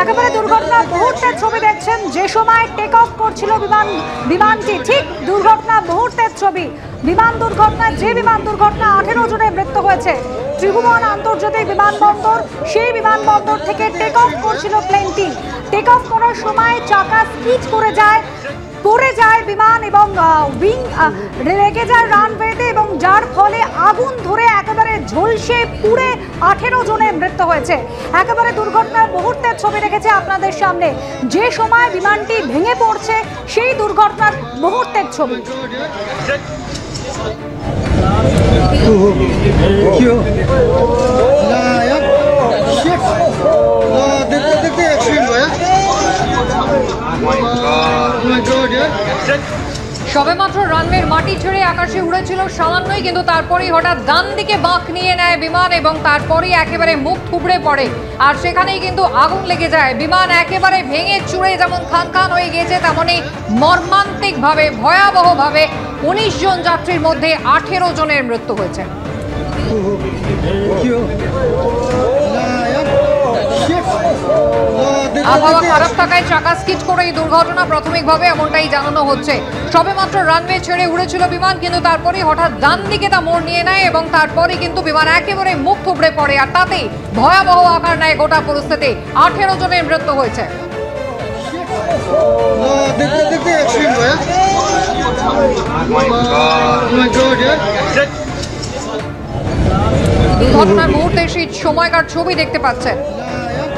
একেবারে দুর্ঘটনার মুহূর্তের ছবি দেখছেন, যে সময় টেক অফ করছিল বিমানটি, ঠিক দুর্ঘটনা মুহূর্তের ছবি। বিমান দুর্ঘটনা, যে বিমান দুর্ঘটনা 18 জনের মৃত্যু হয়েছে ত্রিভুবন আন্তর্জাতিক বিমানবন্দর, সেই বিমানবন্দর থেকে টেক অফ করছিল প্লেনটি। টেক অফ করার সময় চাকা স্কিড করে যায়, পড়ে যায় বিমান এবং উইং লেগে যায় রানওয়েতে, এবং যার ফলে আগুন ধরে একেবারে ঝলসে পুড়ে 18 জনের মৃত্যু হয়েছে। একেবারে দুর্ঘটনার মুহূর্তের ছবি রেখেছে আপনাদের সামনে, যে সময় বিমানটি ভেঙে পড়ছে সেই দুর্ঘটনার মুহূর্তের ছবি। সবেমাত্র রানওয়ের মাটি ছেড়ে আকাশে উড়েছিল সামান্যই, কিন্তু তারপরেই হঠাৎ ডান দিকে বাঁক নিয়ে নেয় বিমান এবং তারপরেই একেবারে মুখ থুবড়ে পড়ে, আর সেখানেই কিন্তু আগুন লেগে যায়। বিমান একেবারে ভেঙে চুড়ে যেমন খান খান হয়ে গিয়েছে, তেমনই মর্মান্তিকভাবে ভয়াবহভাবে 19 জন যাত্রীর মধ্যে 18 জনের মৃত্যু হয়েছে। আবহাওয়া খারাপ থাকায় চাকা স্কিড করে এই দুর্ঘটনা প্রাথমিকভাবে এমনটাই জানানো হচ্ছে। সবেমাত্র রানওয়ে ছেড়ে উড়েছিল বিমান, কিন্তু তারপরে হঠাৎ ডান দিকে তা মোড় নিয়ে নেয় এবং তারপরে কিন্তু বিমান একেবারে মুখ থুবড়ে পড়ে, আর তাতেই ভয়াবহ আকার নেয় গোটা পরিস্থিতি। 18 জনের মৃত্যু হয়েছে। দুর্ঘটনার মুহূর্তে সেই সময়কার ছবি দেখতে পাচ্ছেন।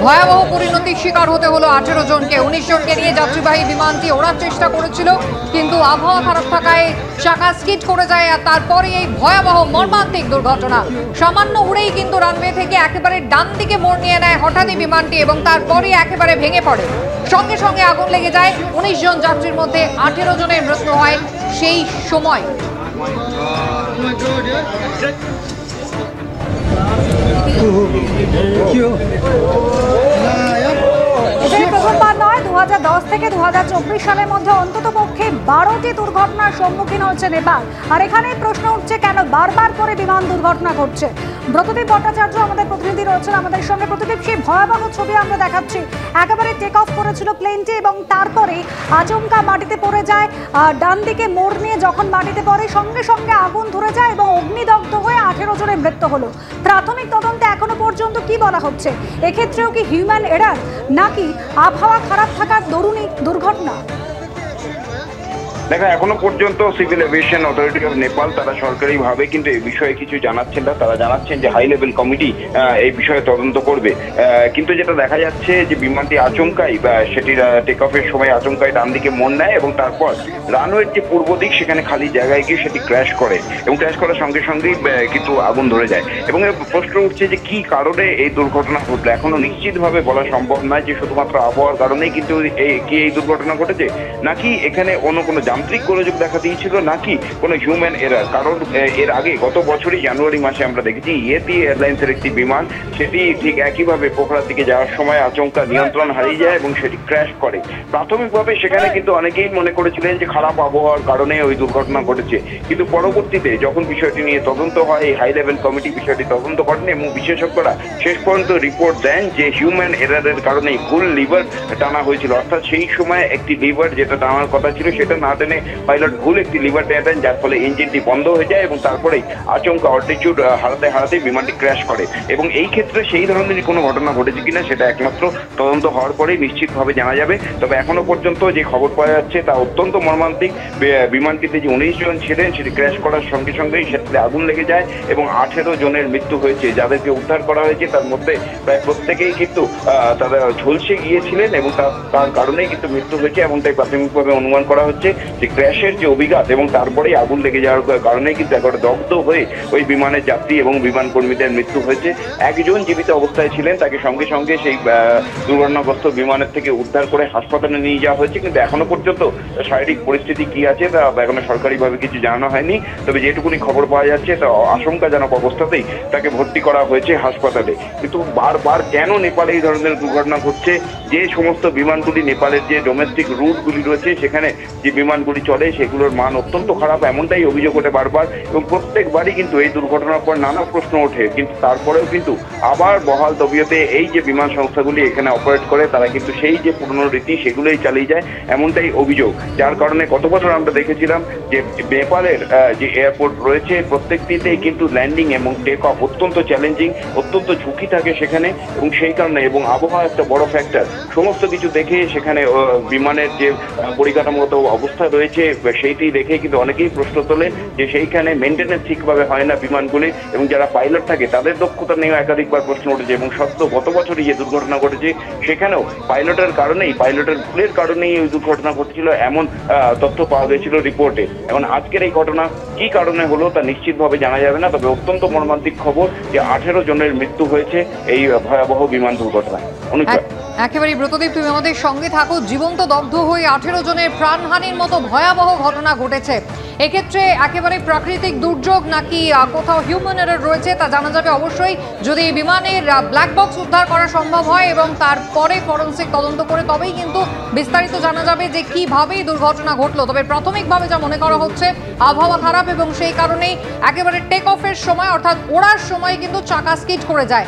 ভয়াবহ পরিণতির শিকার হতে হলো 18 জনকে। 19 জনকে নিয়ে যাত্রীবাহী বিমানটি ওড়ার চেষ্টা করেছিল, কিন্তু আবহাওয়া খারাপ থাকায় চাকা স্কিড করে যায়, আর তারপরে এই ভয়াবহ মর্মান্তিক দুর্ঘটনা। সামান্য উড়েই কিন্তু রানওয়ে থেকে একেবারে ডান দিকে মোড় নিয়ে নেয় হঠাৎই বিমানটি এবং তারপরে একেবারে ভেঙে পড়ে। সঙ্গে সঙ্গে আগুন লেগে যায়। 19 জন যাত্রীর মধ্যে 18 জনের মৃত্যু হয় সেই সময়। প্রথমবার নয়, 2010 থেকে 2024 সালের মধ্যে অন্তত পক্ষে 12টি দুর্ঘটনার সম্মুখীন হচ্ছে নেপাল। আর এখানেই প্রশ্ন উঠছে, কেন বারবার করে বিমান দুর্ঘটনা ঘটছে। ব্রতদীপ ভট্টাচার্য আমাদের প্রতিনিধি রয়েছেন আমাদের সঙ্গে। প্রতিদীপ, সেই ভয়াবহ ছবি আমরা দেখাচ্ছি। একেবারে টেক অফ করেছিল প্লেনটি এবং তারপরে আচমকা মাটিতে পড়ে যায়। ডান দিকে মোড় নিয়ে যখন মাটিতে পড়ে সঙ্গে সঙ্গে আগুন ধরে যায় এবং অগ্নিদগ্ধ হয়ে 18 জনের মৃত্যু হলো। প্রাথমিক তদন্তে এখনো পর্যন্ত কি বলা হচ্ছে? এক্ষেত্রেও কি হিউম্যান এরার নাকি আবহাওয়া খারাপ থাকার দরুণই দুর্ঘটনা? দেখো, এখনো পর্যন্ত civil aviation authority of Nepal তারা সরকারিভাবে কিন্তু এই বিষয়ে কিছু জানাচ্ছেন না। তারা জানাচ্ছেন যে হাই লেভেল কমিটি এই বিষয়ে তদন্ত করবে, কিন্তু যেটা দেখা যাচ্ছে যে বিমানটি আচমকাই সেটির টেক অফের সময় আচমকাই ডান দিকে মোড় নেয় এবং তারপর রানওয়ের যে পূর্ব দিক সেখানে খালি জায়গায় গিয়ে সেটি ক্র্যাশ করে এবং ক্র্যাশ করার সঙ্গে সঙ্গেই কিন্তু আগুন ধরে যায়। এবং প্রশ্ন উঠছে যে কি কারণে এই দুর্ঘটনা ঘটলো। এখনো নিশ্চিতভাবে বলা সম্ভব নয় যে শুধুমাত্র আবহাওয়ার কারণেই কিন্তু এই দুর্ঘটনা ঘটেছে, নাকি এখানে অন্য কোনো যান্ত্রিক গোলযোগ দেখা দিয়েছিল, নাকি কোনো হিউম্যান এরার। কারণ এর আগে গত বছরই জানুয়ারি মাসে আমরা দেখেছি ইয়েতি এয়ারলাইন্সের একটি বিমান, সেটি ঠিক একইভাবে পোখরার দিকে যাওয়ার সময় আচমকা নিয়ন্ত্রণ হারিয়ে যায় এবং সেটি ক্র্যাশ করে। প্রাথমিকভাবে সেখানে কিন্তু অনেকেই মনে করেছিলেন যে খারাপ আবহাওয়ার কারণে ওই দুর্ঘটনা ঘটেছে, কিন্তু পরবর্তীতে যখন বিষয়টি নিয়ে তদন্ত হয়, এই হাই লেভেল কমিটি বিষয়টি তদন্ত করেন এবং বিশেষজ্ঞরা শেষ পর্যন্ত রিপোর্ট দেন যে হিউম্যান এরারের কারণে ভুল লিভার টানা হয়েছিল। অর্থাৎ সেই সময় একটি লিভার যেটা টানার কথা ছিল সেটা না টেনে পাইলট ভুল একটি লিভার টেনে দেন, যার ফলে ইঞ্জিনটি বন্ধ হয়ে যায় এবং তারপরেই আচমকা অল্টিটিউড হারাতে হারাতে বিমানটি ক্র্যাশ করে। এবং এই ক্ষেত্রে সেই ধরনের কোনো ঘটনা ঘটেছে কিনা সেটা একমাত্র তদন্ত হওয়ার পরেই নিশ্চিতভাবে জানা যাবে। তবে এখনো পর্যন্ত যে খবর পাওয়া যাচ্ছে তা অত্যন্ত মর্মান্তিক। বিমানটিতে যে 19 জন ছিলেন সেটি ক্র্যাশ করার সঙ্গে সঙ্গেই সেটিতে আগুন লেগে যায় এবং 18 জনের মৃত্যু হয়েছে। যাদেরকে উদ্ধার করা হয়েছে তার মধ্যে প্রায় প্রত্যেকেই কিন্তু তারা ঝলসে গিয়েছিলেন এবং তার কারণেই কিন্তু মৃত্যু হয়েছে। এমনটাই প্রাথমিকভাবে অনুমান করা হচ্ছে যে ক্র্যাশের যে অভিঘাত এবং তারপরেই আগুন লেগে যাওয়ার কারণে কিন্তু একেবারে দগ্ধ হয়ে ওই বিমানের যাত্রী এবং বিমান কর্মীদের মৃত্যু হয়েছে। একজন জীবিত অবস্থায় ছিলেন, তাকে সঙ্গে সঙ্গে সেই দুর্ঘটনাগ্রস্ত বিমানের থেকে উদ্ধার করে হাসপাতালে নিয়ে যাওয়া হয়েছে, কিন্তু এখনো পর্যন্ত শারীরিক পরিস্থিতি কি আছে তা এখনো সরকারিভাবে কিছু জানানো হয়নি। তবে যেটুকুনি খবর পাওয়া যাচ্ছে তা আশঙ্কাজনক অবস্থাতেই তাকে ভর্তি করা হয়েছে হাসপাতালে। কিন্তু বারবার কেন নেপালে এই ধরনের দুর্ঘটনা ঘটছে? যে সমস্ত বিমানগুলি নেপালের যে ডোমেস্টিক রুটগুলি রয়েছে সেখানে যে বিমান বিমানগুলি চলে সেগুলোর মান অত্যন্ত খারাপ, এমনটাই অভিযোগ ওঠে বারবার। এবং প্রত্যেকবারই কিন্তু এই দুর্ঘটনার পর নানা প্রশ্ন ওঠে, কিন্তু তারপরেও কিন্তু আবার বহাল তবিয়তে এই যে বিমান সংস্থাগুলি এখানে অপারেট করে তারা কিন্তু সেই যে পুরনো রীতি সেগুলোই চালিয়ে যায়, এমনটাই অভিযোগ। যার কারণে গত বছর আমরা দেখেছিলাম যে নেপালের যে এয়ারপোর্ট রয়েছে প্রত্যেকটিতেই কিন্তু ল্যান্ডিং এবং টেক অফ অত্যন্ত চ্যালেঞ্জিং, অত্যন্ত ঝুঁকি থাকে সেখানে। এবং সেই কারণে এবং আবহাওয়া একটা বড় ফ্যাক্টর, সমস্ত কিছু দেখে সেখানে বিমানের যে পরিকাঠামোগত অবস্থা রয়েছে সেইটি দেখে কিন্তু অনেকেই প্রশ্ন তোলে যে সেইখানে মেনটেন্যান্স ঠিকভাবে হয় না বিমানগুলি, এবং যারা পাইলট থাকে তাদের দক্ষতা নিয়েও একাধিকবার প্রশ্ন উঠেছে। এবং সত্য গত বছরই যে দুর্ঘটনা ঘটেছে সেখানেও পাইলটের ভুলের কারণেই ওই দুর্ঘটনা ঘটেছিল এমন তথ্য পাওয়া গেছিল রিপোর্টে। এখন আজকের এই ঘটনা কি কারণে হলো তা নিশ্চিতভাবে জানা যাবে না, তবে অত্যন্ত মর্মান্তিক খবর যে 18 জনের মৃত্যু হয়েছে এই ভয়াবহ বিমান দুর্ঘটনায়। একেবারেই ব্রতদীপ, তুমি আমাদের সঙ্গে থাকো। জীবন্ত দগ্ধ হয়ে 18 জনের প্রাণহানির মতো ভয়াবহ ঘটনা ঘটেছে। এক্ষেত্রে একেবারে প্রাকৃতিক দুর্যোগ নাকি কোথাও হিউম্যান এরর রয়েছে তা জানা যাবে অবশ্যই যদি বিমানের ব্ল্যাক বক্স উদ্ধার করা সম্ভব হয় এবং তারপরে ফরেনসিক তদন্ত করে, তবেই কিন্তু বিস্তারিত জানা যাবে যে কিভাবে দুর্ঘটনা ঘটলো। তবে প্রাথমিকভাবে যা মনে করা হচ্ছে আবহাওয়া খারাপ এবং সেই কারণেই একেবারে টেক অফের সময় অর্থাৎ ওড়ার সময় কিন্তু চাকা স্কিড করে যায়।